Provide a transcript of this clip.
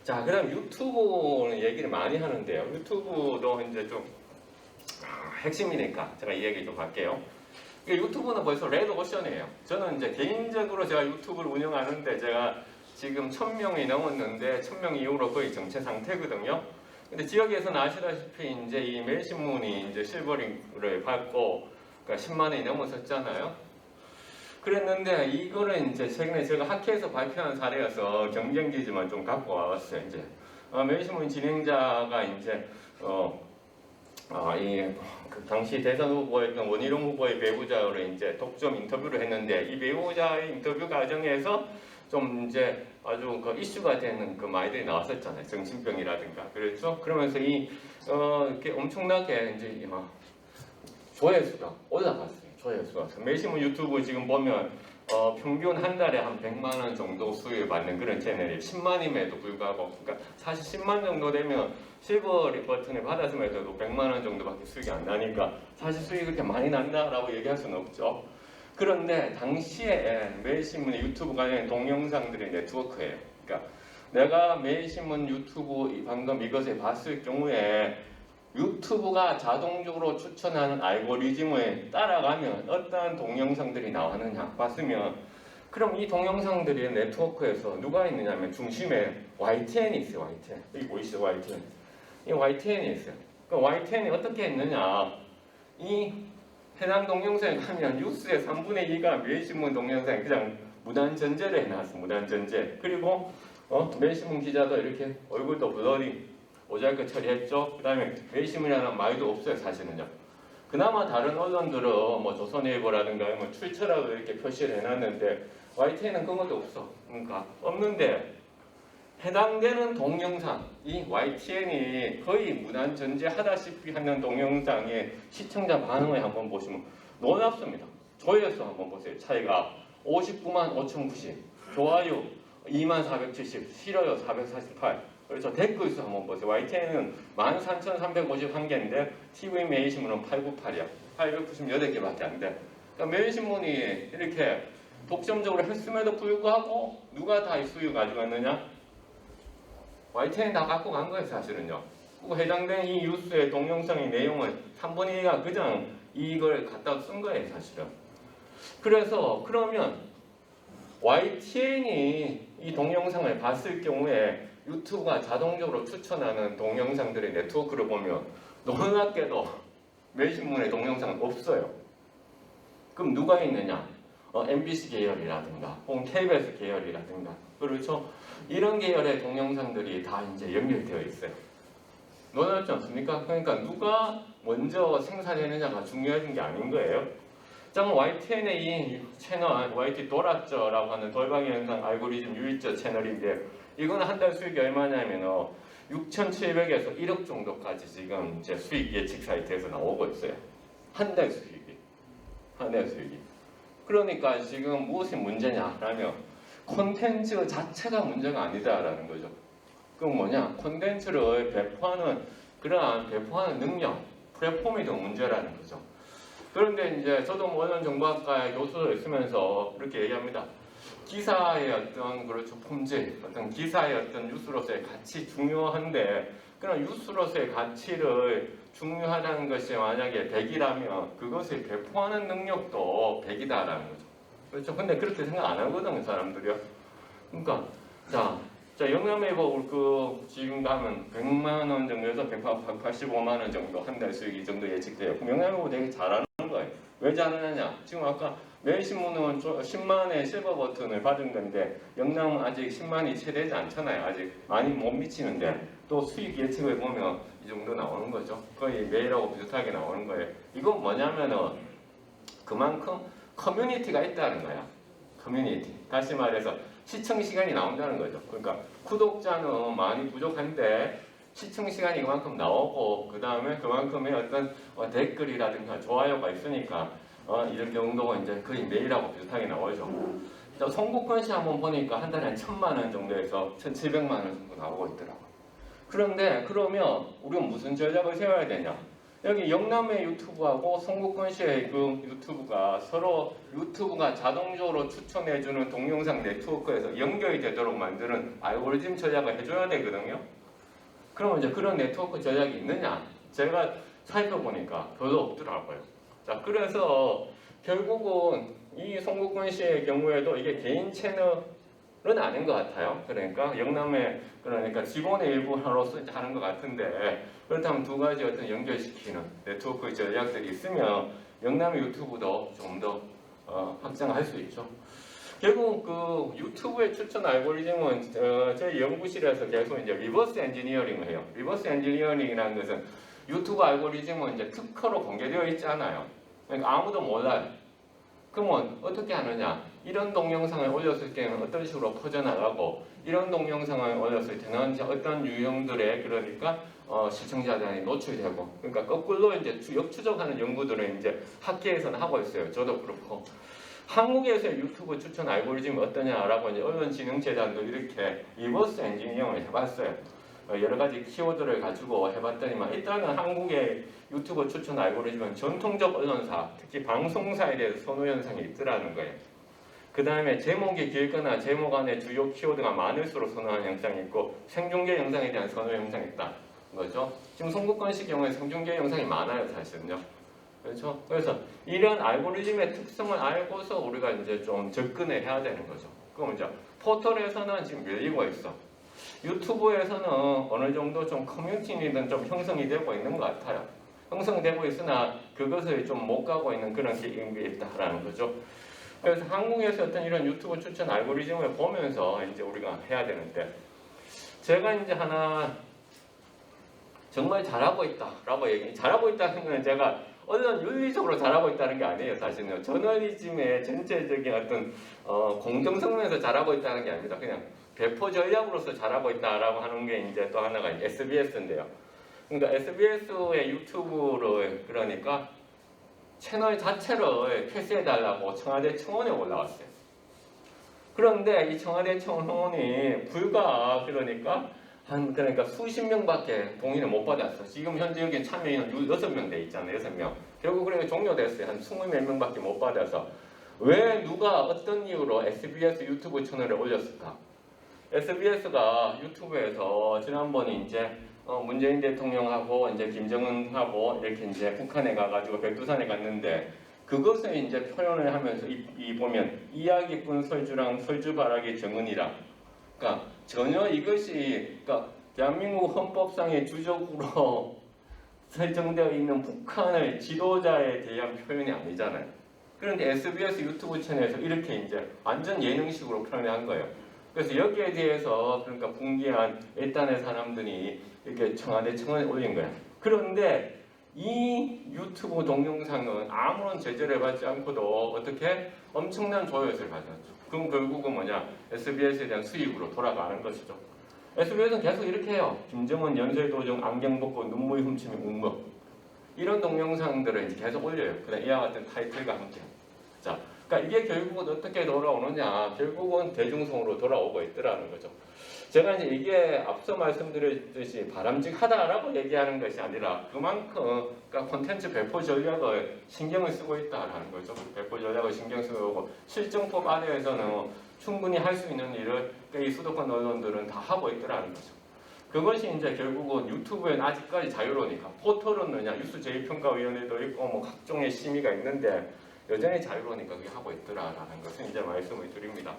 자, 그다음 유튜브 얘기를 많이 하는데요. 유튜브도 이제 좀 핵심이니까 제가 이 얘기 좀 할게요. 유튜브는 벌써 레드오션이에요. 저는 이제 개인적으로 제가 유튜브를 운영하는데 제가 지금 1000명이 넘었는데 1000명 이후로 거의 정체 상태거든요. 근데 지역에서는 아시다시피 이제 이 매일신문이 이제 실버링을 받고 그러니까 10만 원이 넘었었잖아요. 그랬는데 이거는 이제 최근에 제가 학회에서 발표한 사례여서 경쟁기지만 좀 갖고 와봤어요. 이제 매일신문 진행자가 이제 그 당시 대선 후보였던 원희룡 후보의 배우자로 이제 독점 인터뷰를 했는데 이 배우자의 인터뷰 과정에서 좀 이제 아주 그 이슈가 되는 그 말들이 나왔었잖아요. 정신병이라든가. 그렇죠? 그러면서 이렇게 엄청나게 이제 조회수가 올라갔어요. 조회수가. 매일신문 유튜브 지금 보면 평균 한 달에 한 100만 원 정도 수익을 받는 그런 채널이 10만임에도 불구하고, 그러니까 사실 10만 정도 되면 실버 버튼을 받았음에도 100만 원 정도밖에 수익이 안 나니까 사실 수익이 그렇게 많이 난다라고 얘기할 수는 없죠. 그런데 당시에 매일신문의 유튜브 관련 동영상들의 네트워크예요. 그러니까 내가 매일신문 유튜브 방금 이것을 봤을 경우에 유튜브가 자동적으로 추천하는 알고리즘을 따라가면 어떠한 동영상들이 나왔느냐 봤으면, 그럼 이 동영상들이 네트워크에서 누가 있느냐면 중심에 YTN이 있어요. YTN. 여기 보이시죠? YTN. 이 YTN이 있어요. 그 YTN이 어떻게 했느냐, 이 해당 동영상에 가면 뉴스의 3분의 2가 매일신문 동영상에 그냥 무단전제를 해놨어. 무단전제. 그리고 매일신문 기자도 이렇게 얼굴도 블러리 모자이크 처리했죠. 그 다음에 매일신문이라는 말도 없어요. 사실은요. 그나마 다른 언론들은 뭐 조선일보라든가 뭐 출처라고 이렇게 표시를 해놨는데 YTN은 그런 것도 없어. 그러니까 없는데 해당되는 동영상, 이 YTN이 거의 무단전제하다시피 하는 동영상의 시청자 반응을 한번 보시면 놀랍습니다. 조회수 한번 보세요. 차이가 59만 5,090, 좋아요 2만 470, 싫어요 448. 그렇죠. 댓글 수 한번 보세요. YTN은 13,351개인데 TV 매일신문은 898이야. 898개밖에 안 돼. 그러니까 매일신문이 이렇게 독점적으로 했음에도 불구하고 누가 다 이 수익을 가져갔느냐? YTN이 다 갖고 간 거예요. 사실은요. 그리고 해당된 이 뉴스의 동영상의 내용을 3분의 2가 그냥 이걸 갖다 쓴 거예요. 사실은. 그래서 그러면 YTN이 이 동영상을 봤을 경우에 유튜브가 자동적으로 추천하는 동영상들의 네트워크를 보면 놀랍게도 매일신문의 동영상은 없어요. 그럼 누가 있느냐? MBC 계열이라든가 혹은 KBS 계열이라든가, 그렇죠? 이런 계열의 동영상들이 다 이제 연결되어 있어요. 놀랍지 않습니까? 그러니까 누가 먼저 생산했느냐가 중요한 게 아닌 거예요. 자, YTN의 이 채널, YT 돌았죠라고 하는 돌방의 현상 알고리즘 유입자 채널인데, 이거는 한 달 수익이 얼마냐면 6,700에서 1억 정도까지 지금 이제 수익 예측 사이트에서 나오고 있어요. 한 달 수익이. 한 달 수익이. 그러니까 지금 무엇이 문제냐라면 콘텐츠 자체가 문제가 아니다라는 거죠. 그럼 뭐냐? 콘텐츠를 배포하는 그러한 배포하는 능력, 플랫폼이 더 문제라는 거죠. 그런데 이제 저도 원어민 정보학과의 교수를 쓰면서 그렇게 얘기합니다. 기사의 어떤 그렇죠 품질, 어떤 기사의 어떤 뉴스로서의 가치 중요한데, 그런 뉴스로서의 가치를 중요하다는 것이 만약에 100이라면 그것을 배포하는 능력도 100이다라는 거죠. 그렇죠? 근데 그렇게 생각 안 하거든요, 사람들이요. 그러니까 자 영남일보 지금 가면 100만 원 정도에서 185만 원 정도 한 달 수익이 정도 예측돼요. 그럼 영남일보 되게 잘하는 거예요. 왜 잘하느냐? 지금 아까 매일신문은 10만의 실버 버튼을 받은 건데 영남은 아직 10만이 채되지 않잖아요. 아직 많이 못 미치는데 또 수익 예측을 보면 이 정도 나오는 거죠. 거의 매일하고 비슷하게 나오는 거예요. 이건 뭐냐면은 그만큼 커뮤니티가 있다는 거야. 커뮤니티. 다시 말해서 시청 시간이 나온다는 거죠. 그러니까 구독자는 많이 부족한데 시청 시간이 그만큼 나오고, 그 다음에 그만큼의 어떤 댓글이라든가 좋아요가 있으니까 이런 정도가 이제 거의 매일하고 비슷하게 나오죠. 송국권 씨 한번 보니까 한 달에 1,000만 원 정도에서 1,700만 원 정도 나오고 있더라고요. 그런데 그러면 우리는 무슨 전략을 세워야 되냐? 여기 영남의 유튜브하고 성북권 씨의 그 유튜브가 서로 유튜브가 자동적으로 추천해주는 동영상 네트워크에서 연결이 되도록 만드는 알고리즘 전략을 해줘야 되거든요. 그러면 이제 그런 네트워크 전략이 있느냐? 제가 살펴보니까 별로 없더라고요. 자, 그래서 결국은 이 성북권 씨의 경우에도 이게 개인 채널은 아닌 것 같아요. 그러니까 영남의 그러니까 직원의 일부로서 하는 것 같은데, 그렇다면 두 가지 어떤 연결시키는 네트워크 전략들이 있으면 영남의 유튜브도 좀 더 확장할 수 있죠. 결국 그 유튜브의 추천 알고리즘은 저희 연구실에서 계속 이제 리버스 엔지니어링을 해요. 리버스 엔지니어링이라는 것은 유튜브 알고리즘은 이제 특허로 공개되어 있지 않아요. 그러니까 아무도 몰라요. 그러면 어떻게 하느냐? 이런 동영상을 올렸을 때는 어떤 식으로 퍼져나가고, 이런 동영상을 올렸을 때는 어떤 유형들의 그러니까 시청자들이 노출되고, 그러니까 거꾸로 이제 역추적하는 연구들을 이제 학계에서는 하고 있어요. 저도 그렇고. 한국에서의 유튜브 추천 알고리즘이 어떠냐라고 이제 언론진흥재단도 이렇게 리버스 엔지니어링을 해봤어요. 여러 가지 키워드를 가지고 해봤더니만 일단은 한국의 유튜브 추천 알고리즘은 전통적 언론사, 특히 방송사에 대해서 선호 현상이 있더라는 거예요. 그 다음에 제목이 길거나 제목 안에 주요 키워드가 많을수록 선호하는 현상이 있고, 생중계 영상에 대한 선호 현상이 있다. 거죠. 지금 송국권 씨 경우에 생중계 영상이 많아요, 사실은요. 그렇죠? 그래서 이런 알고리즘의 특성을 알고서 우리가 이제 좀 접근을 해야 되는 거죠. 그럼 이제 포털에서는 지금 밀리고 있어. 유튜브에서는 어느 정도 좀 커뮤니티는 좀 형성이 되고 있는 것 같아요. 형성되고 있으나 그것을 좀 못 가고 있는 그런 게 있다라는 거죠. 그래서 한국에서 어떤 이런 유튜브 추천 알고리즘을 보면서 이제 우리가 해야 되는데, 제가 이제 하나 정말 잘하고 있다라고 잘하고 있다는 건 제가 언론 윤리적으로 잘하고 있다는 게 아니에요. 사실은요. 저널리즘의 전체적인 어떤 공정성 면에서 잘하고 있다는 게 아닙니다. 그냥 배포 전략으로서 잘하고 있다라고 하는 게 이제 또 하나가 SBS인데요. 그러니까 SBS의 유튜브를 그러니까 채널 자체를 폐쇄해달라고 청와대 청원에 올라왔어요. 그런데 이 청와대 청원이 불과 그러니까 수십 명밖에 동의를 못 받았어. 지금 현재 여기 참여인은 6명 돼 있잖아요. 6명. 결국 그래 종료됐어요. 한 20몇 명밖에 못 받아서. 왜 누가 어떤 이유로 SBS 유튜브 채널에 올렸을까? SBS가 유튜브에서 지난번에 이제 문재인 대통령하고 이제 김정은하고 이렇게 이제 북한에 가가지고 백두산에 갔는데, 그것을 이제 표현을 하면서 보면 이야기꾼 설주랑 설주바라기 정은이랑, 그러니까 전혀 이것이 그러니까 대한민국 헌법상의 주적으로 설정되어 있는 북한의 지도자에 대한 표현이 아니잖아요. 그런데 SBS 유튜브 채널에서 이렇게 이제 완전 예능식으로 표현한 거예요. 그래서 여기에 대해서 그러니까 붕괴한 일단의 사람들이 이렇게 청와대 청원에 올린 거예요. 그런데 이 유튜브 동영상은 아무런 제재를 받지 않고도 어떻게 엄청난 조회수를 받았죠. 그럼 결국은 뭐냐? SBS에 대한 수익으로 돌아가는 것이죠. SBS는 계속 이렇게 해요. 김정은 연쇄도중 안경 벗고 눈물 훔치는 운명. 이런 동영상들을 이제 계속 올려요. 그다음 이와 같은 타이틀과 함께. 자, 그러니까 이게 결국은 어떻게 돌아오느냐? 결국은 대중성으로 돌아오고 있더라는 거죠. 제가 이제 이게 앞서 말씀드렸듯이 바람직하다라고 얘기하는 것이 아니라 그만큼 그러니까 콘텐츠 배포 전략을 신경을 쓰고 있다라는 거죠. 배포 전략을 신경 쓰고 실정법 안에서는 충분히 할 수 있는 일을 이 수도권 언론들은 다 하고 있더라는 거죠. 그것이 이제 결국은 유튜브엔 아직까지 자유로우니까, 포털은 뉴스제휴평가위원회도 있고 뭐 각종의 심의가 있는데 여전히 자유로우니까 그게 하고 있더라라는 것을 이제 말씀을 드립니다.